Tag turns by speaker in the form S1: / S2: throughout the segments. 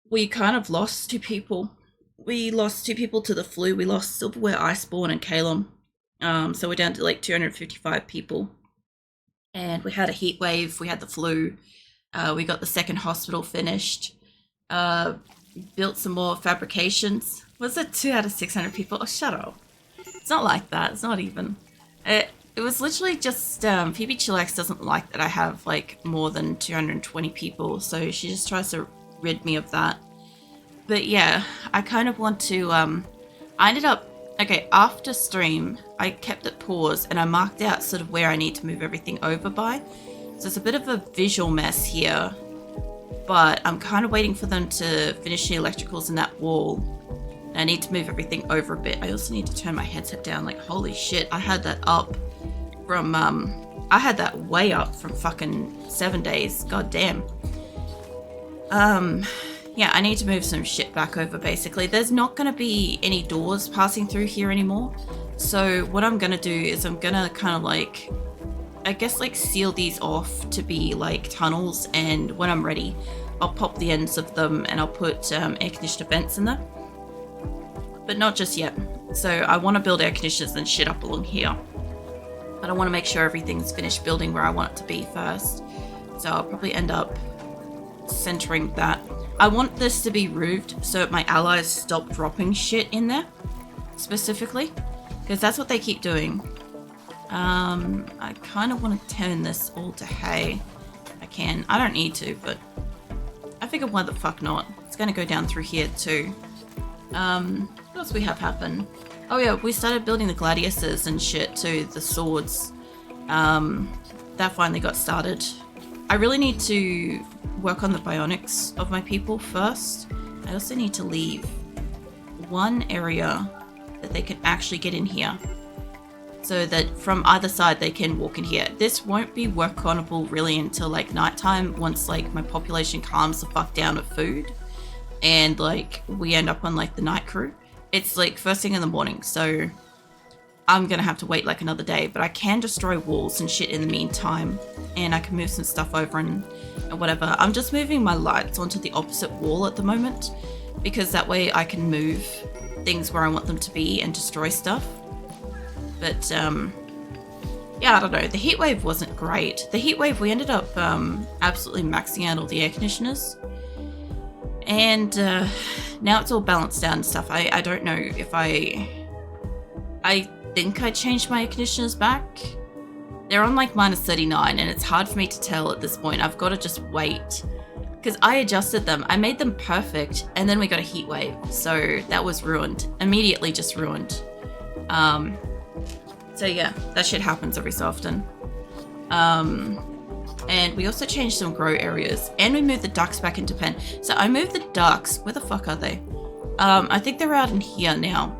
S1: we kind of lost 2 people. We lost 2 people to the flu. We lost Silverware, Iceborne, and Kalon. So we're down to like 255 people. And we had a heat wave. We had the flu. We got the second hospital finished. Built some more fabrications. Was it 2 out of 600 people? Oh, shut up. It's not like that. It's not even. It was literally just Phoebe Chillax doesn't like that I have like more than 220 people, so she just tries to rid me of that. But yeah, I kind of want to. I ended up after stream. I kept it paused and I marked out sort of where I need to move everything over by. So it's a bit of a visual mess here, but I'm kind of waiting for them to finish the electricals in that wall. I need to move everything over a bit. I also need to turn my headset down. Like, holy shit, I had that up from, I had that way up from fucking 7 days. God damn. Yeah, I need to move some shit back over, basically. There's not going to be any doors passing through here anymore. So what I'm going to do is I'm going to kind of like, I guess like seal these off to be like tunnels. And when I'm ready, I'll pop the ends of them and I'll put air conditioner vents in there. But not just yet. So I want to build air conditioners and shit up along here. But I want to make sure everything's finished building where I want it to be first. So I'll probably end up centering that. I want this to be roofed so my allies stop dropping shit in there. Specifically. Because that's what they keep doing. I kind of want to turn this all to hay. I can. I don't need to, but I figured why the fuck not. It's going to go down through here too. What else we have happen? Oh yeah, we started building the gladiuses and shit too, the swords. That finally got started. I really need to work on the bionics of my people first. I also need to leave one area that they can actually get in here. So that from either side they can walk in here. This won't be work-onable really until like nighttime, once like my population calms the fuck down of food. And like we end up on like the night crew. It's like first thing in the morning, so I'm gonna have to wait like another day, but I can destroy walls and shit in the meantime, and I can move some stuff over and whatever. I'm just moving my lights onto the opposite wall at the moment, because that way I can move things where I want them to be and destroy stuff. But yeah, I don't know, the heat wave wasn't great. The heat wave, we ended up absolutely maxing out all the air conditioners. And now it's all balanced out and stuff. I don't know if I think I changed my air conditioners back. They're on like -39 and it's hard for me to tell at this point. I've got to just wait. Because I adjusted them. I made them perfect and then we got a heat wave. So that was ruined. Immediately just ruined. So yeah, that shit happens every so often. And we also changed some grow areas. And we moved the ducks back into pen. So I moved the ducks. Where the fuck are they? I think they're out in here now.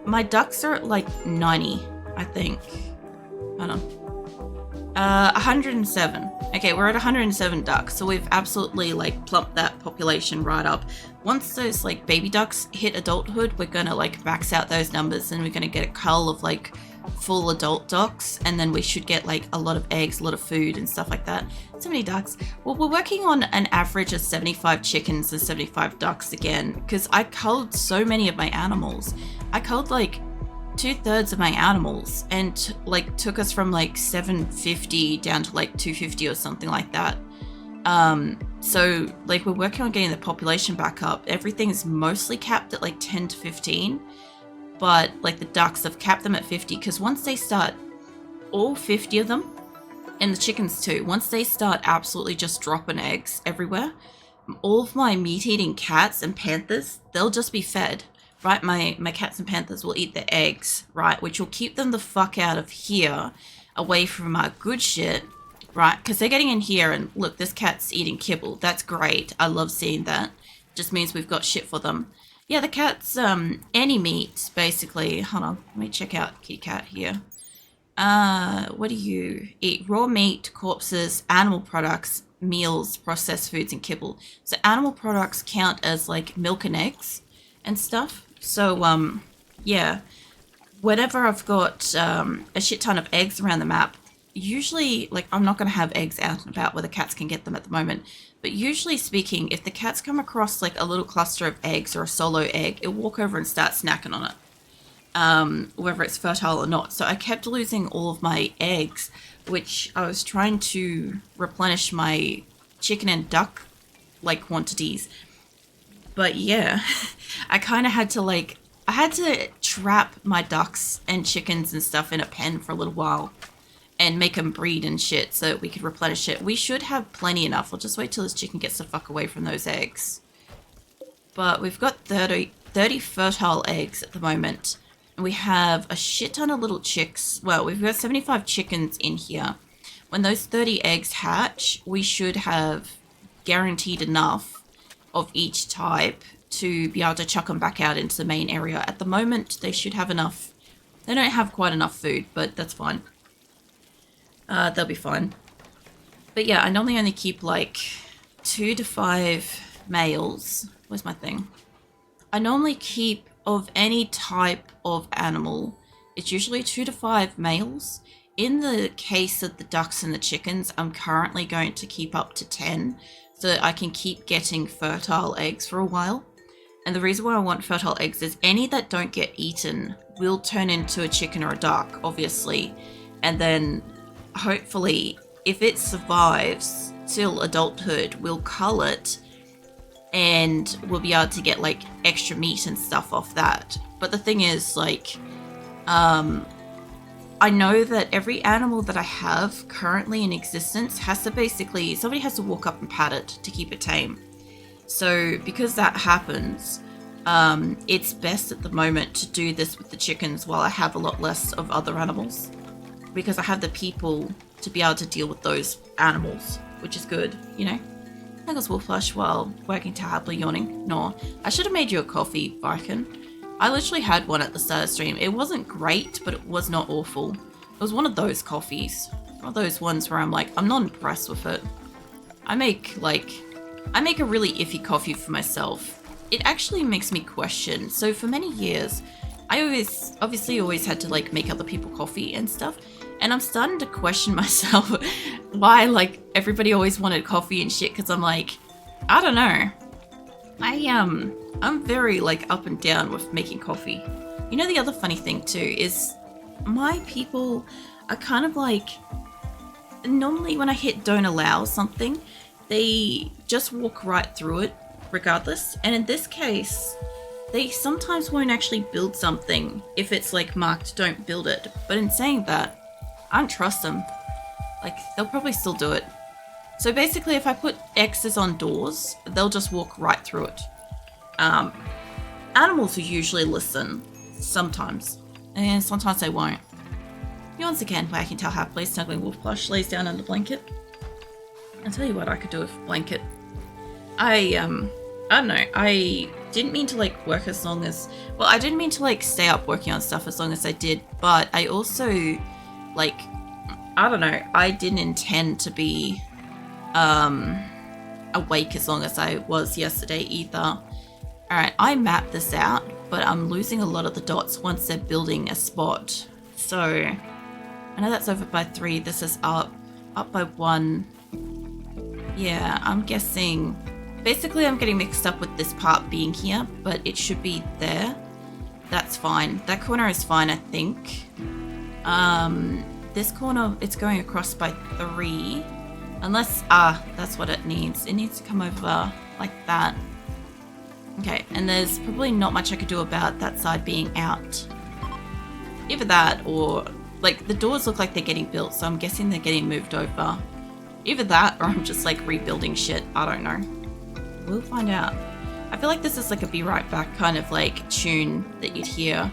S1: My ducks are at like 90, I think. Hold on. 107. Okay, we're at 107 ducks. So we've absolutely like plumped that population right up. Once those like baby ducks hit adulthood, we're gonna like max out those numbers and we're gonna get a cull of like full adult ducks, and then we should get like a lot of eggs, a lot of food and stuff like that. So many ducks. Well, we're working on an average of 75 chickens and 75 ducks again, because I culled so many of my animals. I culled like 2/3 of my animals and like took us from like 750 down to like 250 or something like that. So like we're working on getting the population back up. Everything's mostly capped at like 10 to 15. But like the ducks, have capped them at 50, because once they start, all 50 of them, and the chickens too, once they start absolutely just dropping eggs everywhere, all of my meat-eating cats and panthers, they'll just be fed, right? My cats and panthers will eat their eggs, right? Which will keep them the fuck out of here, away from our good shit, right? Because they're getting in here and look, this cat's eating kibble. That's great. I love seeing that. Just means we've got shit for them. Yeah, the cat's any meat, basically. Hold on, let me check out kitty cat here. What do you eat? Raw meat, corpses, animal products, meals, processed foods, and kibble. So animal products count as like milk and eggs and stuff. So yeah, whenever I've got a shit ton of eggs around the map, usually, like, I'm not going to have eggs out and about where the cats can get them at the moment. But usually speaking, if the cats come across like a little cluster of eggs or a solo egg, it'll walk over and start snacking on it, whether it's fertile or not. So I kept losing all of my eggs, which I was trying to replenish my chicken and duck like quantities. But yeah, I kind of had to I had to trap my ducks and chickens and stuff in a pen for a little while and make them breed and shit so that we could replenish it. We should have plenty enough. I'll just wait till this chicken gets the fuck away from those eggs. But we've got 30 fertile eggs at the moment. And we have a shit ton of little chicks. Well, we've got 75 chickens in here. When those 30 eggs hatch, we should have guaranteed enough of each type to be able to chuck them back out into the main area. At the moment, they should have enough. They don't have quite enough food, but that's fine. They'll be fine. But yeah, I normally only keep like 2 to 5 males. Where's my thing? I normally keep, of any type of animal, it's usually 2 to 5 males. In the case of the ducks and the chickens, I'm currently going to keep up to 10 so that I can keep getting fertile eggs for a while. And the reason why I want fertile eggs is any that don't get eaten will turn into a chicken or a duck, obviously. And then hopefully, if it survives till adulthood, we'll cull it and we'll be able to get like extra meat and stuff off that. But the thing is, like, I know that every animal that I have currently in existence has to basically, somebody has to walk up and pat it to keep it tame. So because that happens, it's best at the moment to do this with the chickens while I have a lot less of other animals, because I have the people to be able to deal with those animals, which is good, you know? I was wolf flush while working terribly, yawning. No, I should have made you a coffee, Viken. I literally had one at the start of the stream. It wasn't great, but it was not awful. It was one of those coffees. One of those ones where I'm like, I'm not impressed with it. I make a really iffy coffee for myself. It actually makes me question. So for many years, I obviously always had to like make other people coffee and stuff. And I'm starting to question myself why like everybody always wanted coffee and shit. Cause I'm like, I don't know. I'm very like up and down with making coffee. You know, the other funny thing too is my people are kind of like, normally when I hit don't allow something, they just walk right through it regardless. And in this case, they sometimes won't actually build something if it's like marked don't build it. But in saying that, I don't trust them. Like, they'll probably still do it. So basically, if I put X's on doors, they'll just walk right through it. Animals will usually listen, sometimes. And sometimes they won't. Yawns again, where I can tell happily, snuggling wolf plush, lays down under the blanket. I'll tell you what I could do with a blanket. I don't know, I didn't mean to like work as long as, well, I didn't mean to like stay up working on stuff as long as I did, but I also, like, I don't know, I didn't intend to be awake as long as I was yesterday either. Alright, I mapped this out, but I'm losing a lot of the dots once they're building a spot. So, I know that's over by 3, this is up by 1. Yeah, I'm guessing, basically I'm getting mixed up with this part being here, but it should be there. That's fine. That corner is fine, I think. This corner, it's going across by 3. Unless, that's what it needs. It needs to come over like that. Okay, and there's probably not much I could do about that side being out. Either that or, like, the doors look like they're getting built, so I'm guessing they're getting moved over. Either that or I'm just, like, rebuilding shit. I don't know. We'll find out. I feel like this is, like, a be right back kind of, like, tune that you'd hear.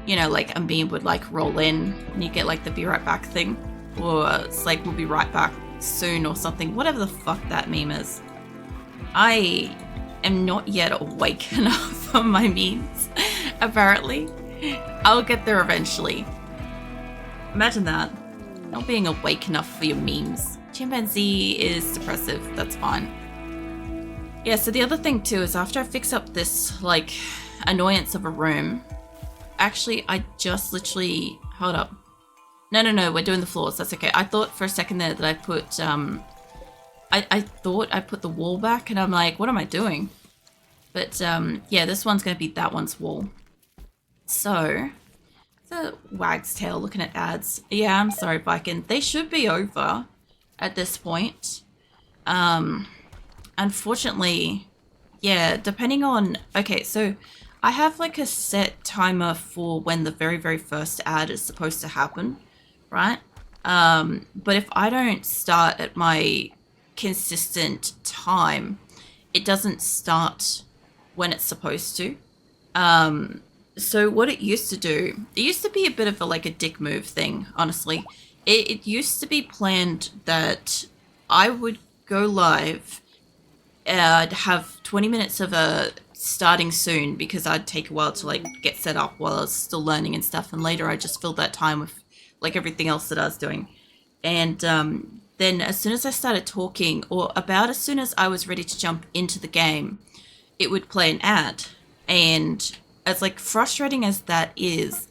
S1: You know, like, a meme would, like, roll in and you get, like, the be right back thing. Or it's like, we'll be right back soon or something. Whatever the fuck that meme is. I am not yet awake enough for my memes, apparently. I'll get there eventually. Imagine that. Not being awake enough for your memes. Chimpanzee is depressive, that's fine. Yeah, so the other thing too is after I fix up this, like, annoyance of a room, actually, I just literally, hold up. No, we're doing the floors. That's okay. I thought for a second there that I put, I thought I put the wall back, and I'm like, what am I doing? But, yeah, this one's going to be that one's wall. So, the wag's tail looking at ads. Yeah, I'm sorry, Viking. They should be over at this point. Unfortunately, yeah, depending on... Okay, so I have like a set timer for when the very, very first ad is supposed to happen, right? But if I don't start at my consistent time, it doesn't start when it's supposed to. So what it used to do, it used to be a bit of a dick move thing, honestly. It used to be planned that I would go live and have 20 minutes of a starting soon, because I'd take a while to get set up while I was still learning and stuff, and later I just filled that time with everything else that I was doing. And then as soon as I started talking, or about as soon as I was ready to jump into the game, it would play an ad. And as frustrating as that is,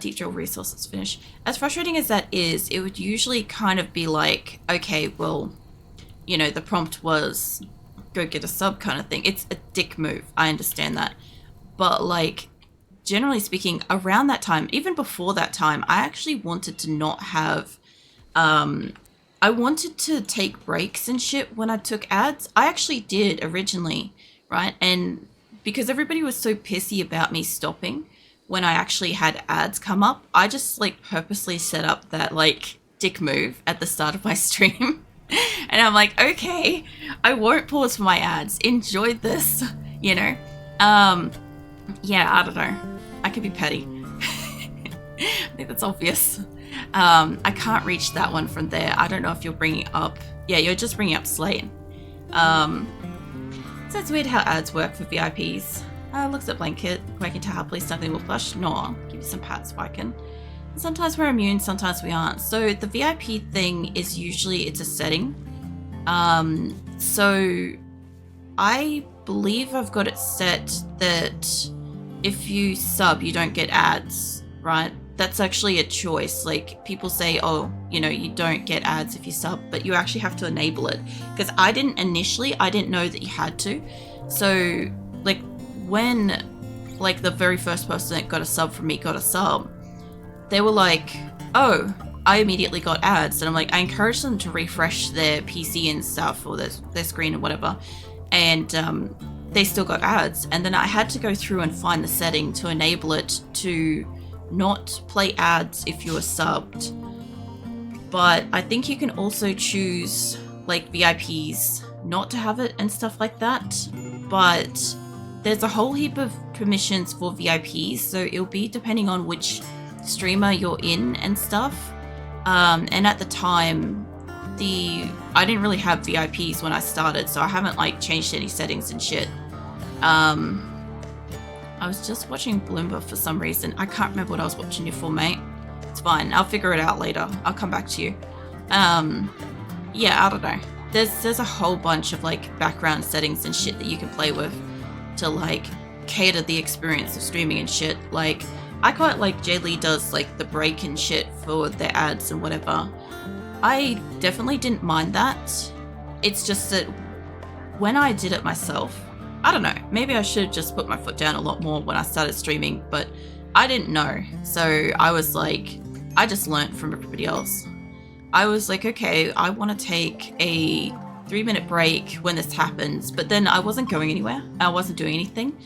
S1: deep drill resources finish. As frustrating as that is, it would usually kind of be like, okay, well, the prompt was go get a sub kind of thing. It's a dick move. I understand that. But generally speaking, around that time, even before that time, I actually wanted to not have, I wanted to take breaks and shit when I took ads. I actually did originally, right? And because everybody was so pissy about me stopping when I actually had ads come up, I just purposely set up that dick move at the start of my stream. And I'm like, okay, I won't pause for my ads. Enjoy this, Yeah, I don't know. I could be petty. I think that's obvious. I can't reach that one from there. I don't know if you're bringing up... Yeah, you're just bringing up Slate. So it's weird how ads work for VIPs. Looks at blanket. Quaking to happily something will flush. No, give you some pats, Viking. Sometimes we're immune, sometimes we aren't. So the VIP thing is usually it's a setting. So I believe I've got it set that if you sub, you don't get ads, right? That's actually a choice. People say, oh, you don't get ads if you sub, but you actually have to enable it. Because I didn't know that you had to. So when the very first person that got a sub from me got a sub, they were like, oh, I immediately got ads. And I'm like, I encouraged them to refresh their PC and stuff, or their screen or whatever. And they still got ads. And then I had to go through and find the setting to enable it to not play ads if you were subbed. But I think you can also choose VIPs not to have it and stuff like that. But there's a whole heap of permissions for VIPs. So it'll be depending on which streamer you're in and stuff. And at the time, I didn't really have VIPs when I started, so I haven't changed any settings and shit. I was just watching Bloomberg for some reason. I can't remember what I was watching you for, mate. It's fine. I'll figure it out later. I'll come back to you. Yeah, I don't know. There's a whole bunch of background settings and shit that you can play with to cater the experience of streaming and shit. I quite Jay Lee does the break and shit for their ads and whatever. I definitely didn't mind that. It's just that when I did it myself, I don't know, maybe I should have just put my foot down a lot more when I started streaming, but I didn't know. So I was I just learnt from everybody else. I was okay, I want to take a 3-minute break when this happens, but then I wasn't going anywhere. I wasn't doing anything.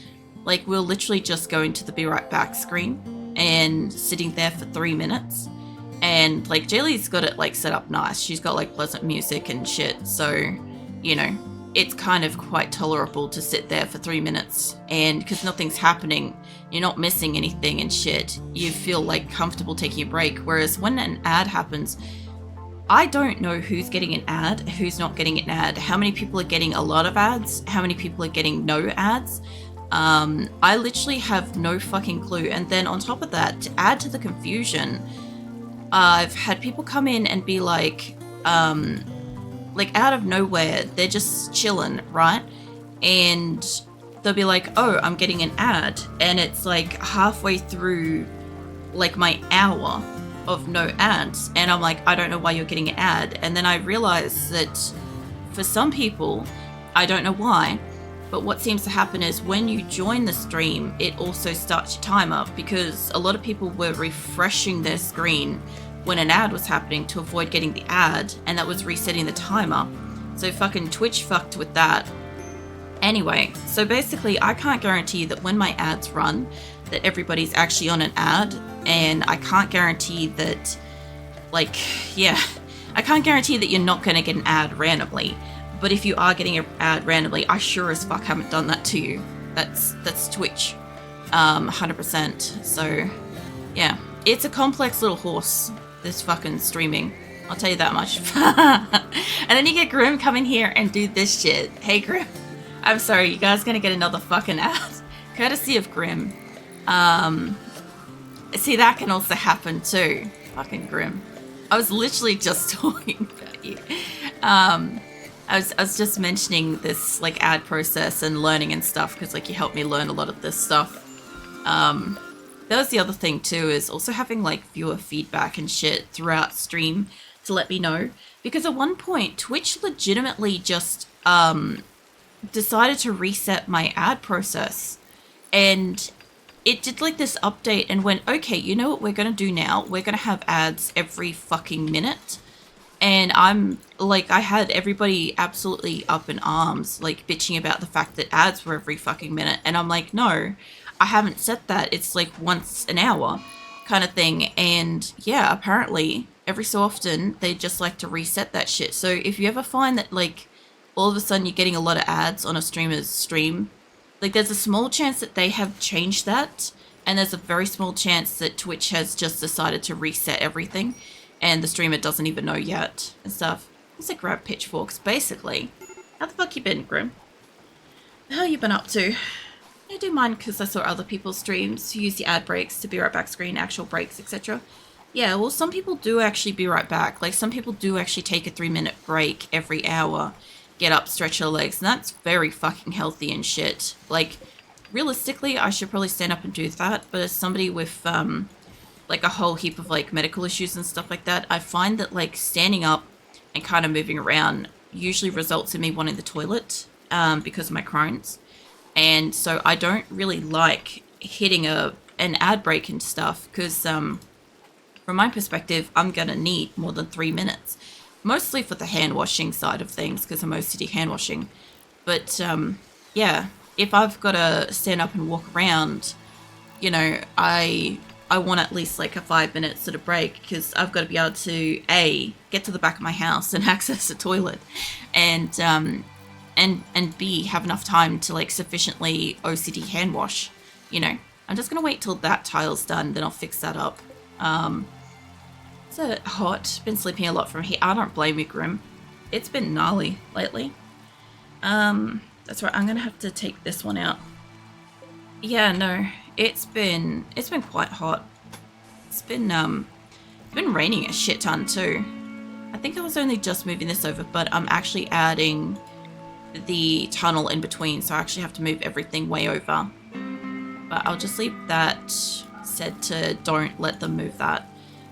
S1: We'll literally just go into the be right back screen and sitting there for 3 minutes. And Jaylee's got it set up nice. She's got pleasant music and shit. So, it's kind of quite tolerable to sit there for 3 minutes. And because nothing's happening, you're not missing anything and shit. You feel comfortable taking a break. Whereas when an ad happens, I don't know who's getting an ad, who's not getting an ad, how many people are getting a lot of ads, how many people are getting no ads. I literally have no fucking clue. And then on top of that, to add to the confusion, I've had people come in and be out of nowhere, they're just chilling, right? And they'll be like, oh, I'm getting an ad. And it's halfway through my hour. of no ads, and I'm like, I don't know why you're getting an ad. And then I realized that for some people, I don't know why, but what seems to happen is when you join the stream, it also starts your timer, because a lot of people were refreshing their screen when an ad was happening to avoid getting the ad, and that was resetting the timer. So fucking Twitch fucked with that. Anyway, so basically I can't guarantee that when my ads run that everybody's actually on an ad, and I can't guarantee that, like, yeah, I can't guarantee that you're not going to get an ad randomly. But if you are getting an ad randomly, I sure as fuck haven't done that to you. That's Twitch, 100%. So yeah, it's a complex little horse, this fucking streaming, I'll tell you that much. And then you get Grim come in here and do this shit. Hey Grim, I'm sorry, you guys gonna get another fucking ad courtesy of Grim. See, that can also happen too. Fucking Grim. I was literally just talking about you. I was just mentioning this like ad process and learning and stuff, because like you helped me learn a lot of this stuff. That was the other thing too, is also having like viewer feedback and shit throughout stream to let me know, because at one point Twitch legitimately just decided to reset my ad process, and it did like this update and went, okay, you know what we're gonna do now? We're gonna have ads every fucking minute. And I'm like, I had everybody absolutely up in arms, like bitching about the fact that ads were every fucking minute. And I'm like, no, I haven't set that. It's like once an hour kind of thing. And yeah, apparently every so often they just like to reset that shit. So if you ever find that like all of a sudden you're getting a lot of ads on a streamer's stream, like there's a small chance that they have changed that. And there's a very small chance that Twitch has just decided to reset everything, and the streamer doesn't even know yet and stuff. Let's like grab pitchforks, basically. How the fuck you been, Grim? The hell you been up to? I do mine because I saw other people's streams who use the ad breaks to be right back screen, actual breaks, etc. Yeah, well, some people do actually be right back. Like, some people do actually take a 3-minute break every hour, get up, stretch their legs, and that's very fucking healthy and shit. Like, realistically, I should probably stand up and do that, but as somebody with, like a whole heap of like medical issues and stuff like that, I find that like standing up and kind of moving around usually results in me wanting the toilet, because of my Crohn's. And so I don't really like hitting an ad break and stuff, because from my perspective, I'm gonna need more than 3 minutes, mostly for the hand washing side of things, because I'm OCD hand washing. But yeah, if I've got to stand up and walk around, you know, I want at least like a 5-minute sort of break, because I've got to be able to A, get to the back of my house and access the toilet, and B, have enough time to like sufficiently OCD hand wash. You know, I'm just gonna wait till that tile's done, then I'll fix that up. It's hot. Been sleeping a lot from here. I don't blame you, Grim. It's been gnarly lately. That's right. I'm gonna have to take this one out. Yeah, no. It's been quite hot. It's been raining a shit ton too. I think I was only just moving this over, but I'm actually adding the tunnel in between, so I actually have to move everything way over. But I'll just leave that said to don't let them move that.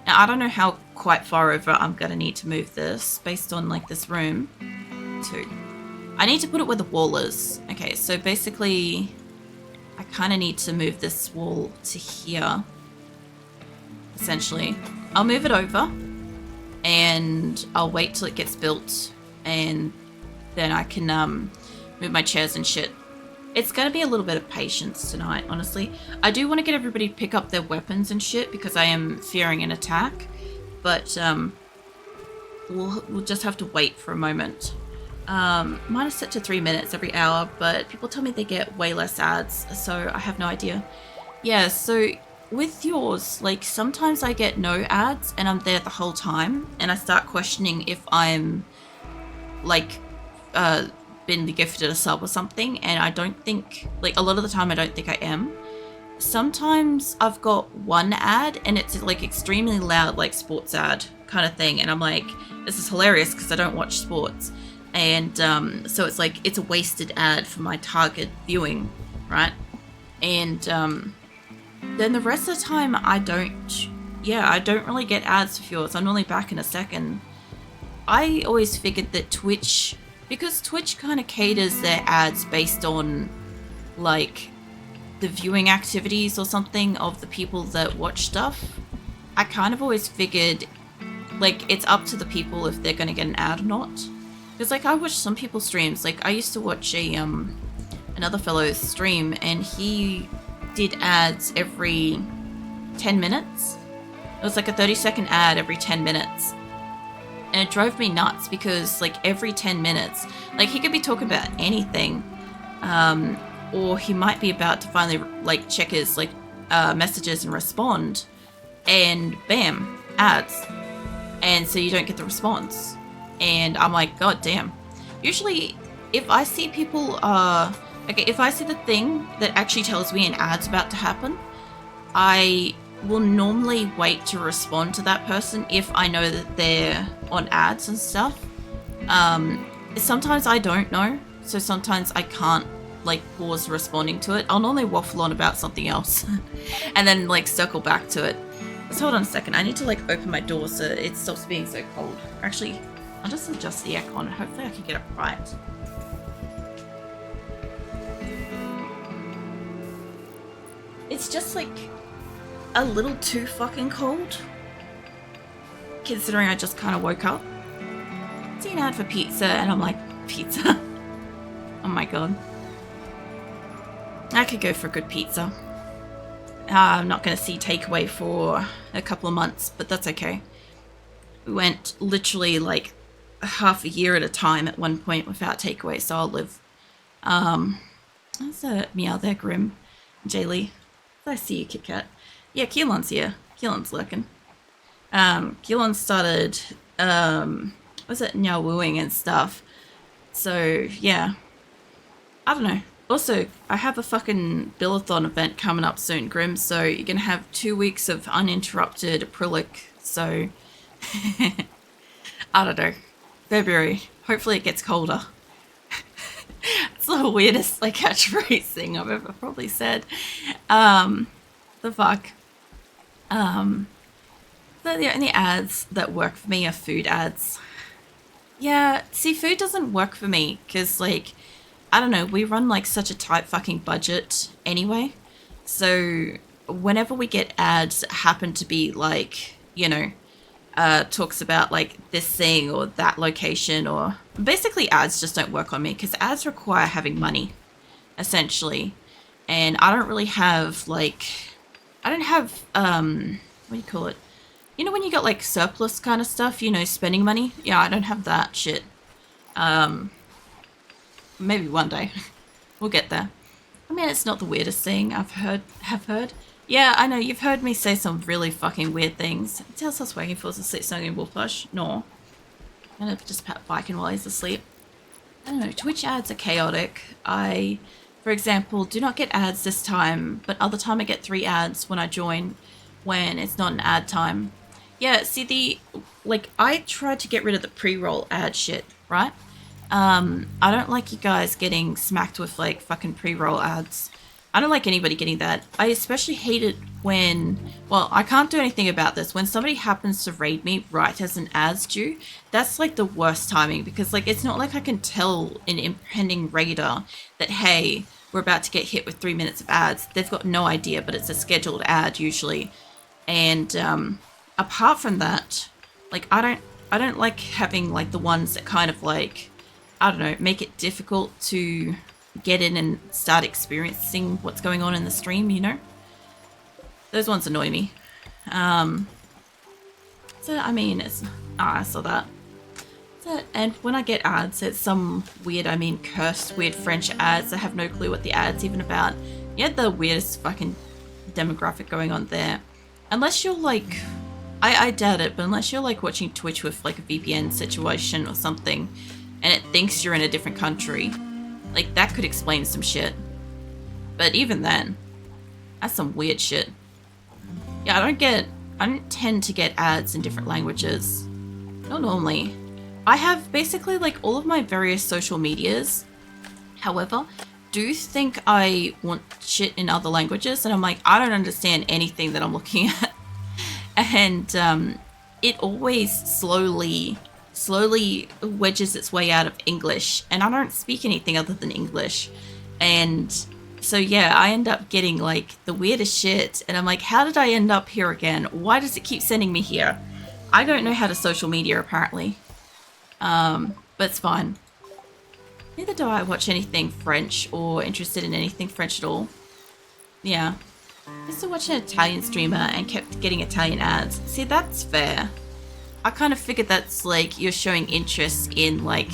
S1: Now I don't know how quite far over I'm gonna need to move this based on like this room too. I need to put it where the wall is. Okay, so basically I kind of need to move this wall to here, essentially. I'll move it over and I'll wait till it gets built, and then I can move my chairs and shit. It's going to be a little bit of patience tonight, honestly. I do want to get everybody to pick up their weapons and shit, because I am fearing an attack, but we'll just have to wait for a moment. Mine is set to 3 minutes every hour, but people tell me they get way less ads, so I have no idea. Yeah, so with yours, like sometimes I get no ads and I'm there the whole time, and I start questioning if I'm like been gifted a sub or something, and I don't think, like a lot of the time I don't think I am. Sometimes I've got one ad and it's like extremely loud, like sports ad kind of thing, and I'm like, this is hilarious because I don't watch sports. And so it's like it's a wasted ad for my target viewing, right? And then the rest of the time I don't yeah, I don't really get ads for viewers. I'm only back in a second. I always figured that Twitch, because Twitch kind of caters their ads based on like the viewing activities or something of the people that watch stuff. I kind of always figured like it's up to the people if they're going to get an ad or not. Because like I watch some people's streams. Like I used to watch a another fellow's stream, and he did ads every 10 minutes. It was like a 30-second ad every 10 minutes. And it drove me nuts because like every 10 minutes, like he could be talking about anything, or he might be about to finally like check his like messages and respond, and bam, ads. And so you don't get the response. And I'm like, god damn. Usually if I see people okay, if I see the thing that actually tells me an ad's about to happen, I will normally wait to respond to that person if I know that they're on ads and stuff. Sometimes I don't know, so sometimes I can't like pause responding to it. I'll normally waffle on about something else and then like circle back to it. Let's hold on a second. I need to like open my door so it stops being so cold. Actually, I'll just adjust the aircon and hopefully I can get it right. It's just like a little too fucking cold, considering I just kind of woke up. See an ad for pizza and I'm like, pizza? Oh my god. I could go for a good pizza. I'm not going to see takeaway for a couple of months, but that's okay. We went literally like half a year at a time at one point without takeaway, so I'll live. There's a meow there, Grim. Jaylee. I see you, Kit Kat. Yeah, Keelan's here. Keelan's lurking. Keelan started, was it meow-wooing and stuff. So, yeah. I don't know. Also, I have a fucking Billathon event coming up soon, Grim, so you're gonna have 2 weeks of uninterrupted acrylic, so... I don't know. February. Hopefully it gets colder. It's the weirdest, like, catchphrase thing I've ever probably said. The fuck. The only ads that work for me are food ads. Yeah, see, food doesn't work for me because, like, I don't know, we run, like, such a tight fucking budget anyway. So whenever we get ads that happen to be, like, you know, talks about, like, this thing or that location, or basically ads just don't work on me because ads require having money, essentially. And I don't really have, like, I don't have, what do you call it? You know when you got, like, surplus kind of stuff, you know, spending money? Yeah, I don't have that shit. Maybe one day. We'll get there. I mean, it's not the weirdest thing have heard. Yeah, I know, you've heard me say some really fucking weird things. Tells us waking falls asleep snogging in wolf plush. No. I'm gonna just pat Viking while he's asleep. I don't know, Twitch ads are chaotic. I, for example, do not get ads this time, but other time I get 3 ads when I join when it's not an ad time. Yeah, see like, I tried to get rid of the pre-roll ad shit, right? I don't like you guys getting smacked with, like, fucking pre-roll ads. I don't like anybody getting that. I especially hate it when, well, I can't do anything about this. When somebody happens to raid me right as an ad's due, that's, like, the worst timing because, like, it's not like I can tell an impending raider that, hey, we're about to get hit with 3 minutes of ads. They've got no idea, but it's a scheduled ad usually. And, apart from that, like, I don't like having, like, the ones that kind of, like, I don't know, make it difficult to get in and start experiencing what's going on in the stream, you know? Those ones annoy me. So, I mean, it's... I saw that. So, and when I get ads, it's some weird, I mean, cursed, weird French ads. I have no clue what the ad's even about. You had the weirdest fucking demographic going on there. Unless you're, like... I doubt it, but unless you're, like, watching Twitch with, like, a VPN situation or something, and it thinks you're in a different country, like, that could explain some shit. But even then, that's some weird shit. Yeah, I don't tend to get ads in different languages. Not normally. I have basically, like, all of my various social medias, however, do think I want shit in other languages, and I'm like, I don't understand anything that I'm looking at. and it always slowly wedges its way out of English, and I don't speak anything other than English. And so yeah, I end up getting like the weirdest shit, and I'm like, how did I end up here again? Why does it keep sending me here? I don't know how to social media apparently. But it's fine. Neither do I watch anything French or interested in anything French at all. Yeah. I used to watch an Italian streamer and kept getting Italian ads. See, that's fair. I kind of figured that's like you're showing interest in like,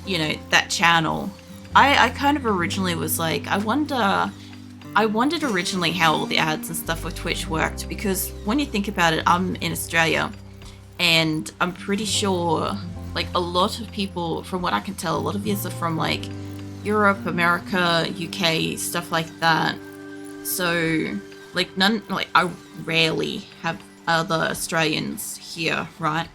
S1: you know, that channel. I kind of originally was like, I wondered originally how all the ads and stuff with Twitch worked, because when you think about it, I'm in Australia and I'm pretty sure like a lot of people, from what I can tell, a lot of yous are from like Europe, America, UK, stuff like that. So like I rarely have other Australians here, right?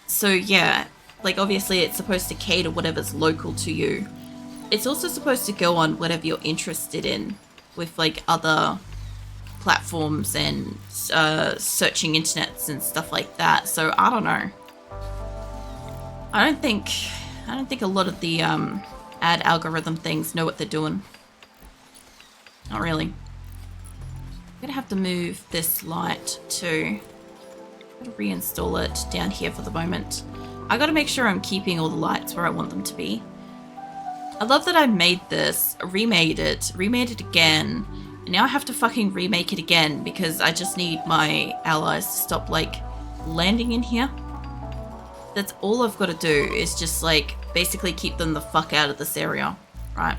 S1: So yeah, like obviously it's supposed to cater whatever's local to you. It's also supposed to go on whatever you're interested in with like other platforms and searching internets and stuff like that. So I don't know. I don't think a lot of the ad algorithm things know what they're doing. Not really. I'm gonna have to move this light too. I'm gonna reinstall it down here for the moment. I gotta make sure I'm keeping all the lights where I want them to be. I love that I made this, remade it again, and now I have to fucking remake it again because I just need my allies to stop like landing in here. That's all I've got to do is just like basically keep them the fuck out of this area, right?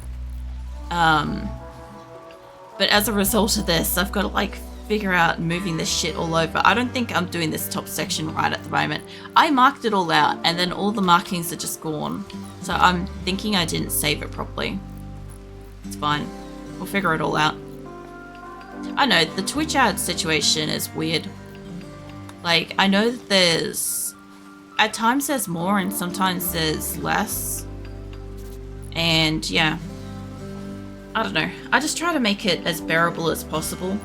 S1: But as a result of this, I've got to like figure out moving this shit all over. I don't think I'm doing this top section right at the moment. I marked it all out and then all the markings are just gone. So I'm thinking I didn't save it properly. It's fine. We'll figure it all out. I know, the Twitch ad situation is weird. Like, I know that there's... At times there's more and sometimes there's less. And yeah. I don't know. I just try to make it as bearable as possible.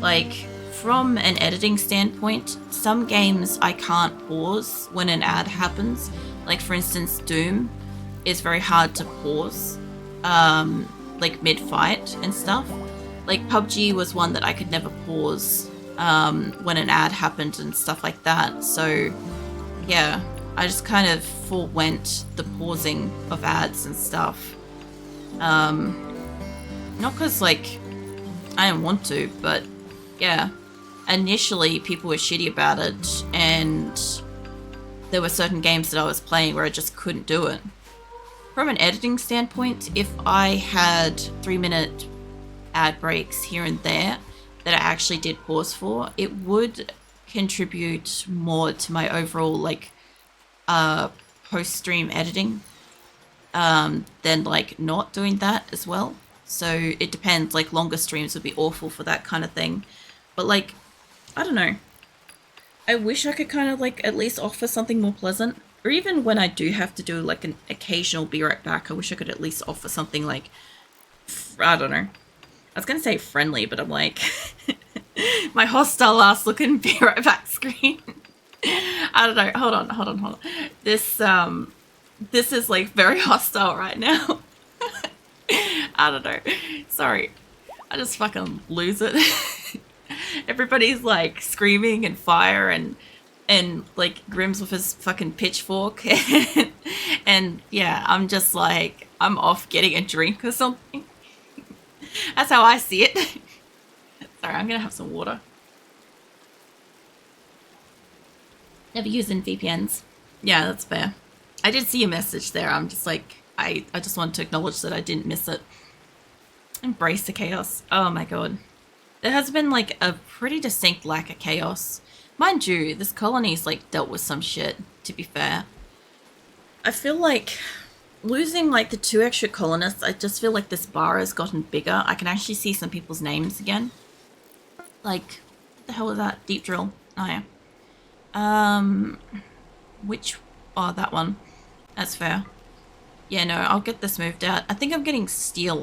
S1: Like, from an editing standpoint, some games I can't pause when an ad happens. Like, for instance, Doom is very hard to pause, like mid-fight and stuff. Like, PUBG was one that I could never pause when an ad happened and stuff like that. So, yeah, I just kind of forewent the pausing of ads and stuff. Not because, like, I didn't want to, but yeah, initially people were shitty about it, and there were certain games that I was playing where I just couldn't do it. From an editing standpoint, if I had 3-minute ad breaks here and there that I actually did pause for, it would contribute more to my overall, like, post-stream editing than, like, not doing that as well. So it depends, like longer streams would be awful for that kind of thing. But like, I don't know. I wish I could kind of like at least offer something more pleasant. Or even when I do have to do like an occasional be right back, I wish I could at least offer something like, I don't know. I was going to say friendly, but I'm like, my hostile ass looking be right back screen. I don't know. Hold on. This is like very hostile right now. I don't know. Sorry. I just fucking lose it. Everybody's like screaming and fire and like Grimm's with his fucking pitchfork. And yeah, I'm just like, I'm off getting a drink or something. That's how I see it. Sorry, I'm gonna have some water. Never using VPNs. Yeah, that's fair. I did see a message there. I'm just like, I just wanted to acknowledge that I didn't miss it. Embrace the chaos. Oh my god. There has been like a pretty distinct lack of chaos. Mind you, this colony's like dealt with some shit, to be fair. I feel like losing like the 2 extra colonists, I just feel like this bar has gotten bigger. I can actually see some people's names again. Like, what the hell is that? Deep drill. Oh yeah. Oh, that one. That's fair. Yeah, no, I'll get this moved out. I think I'm getting steel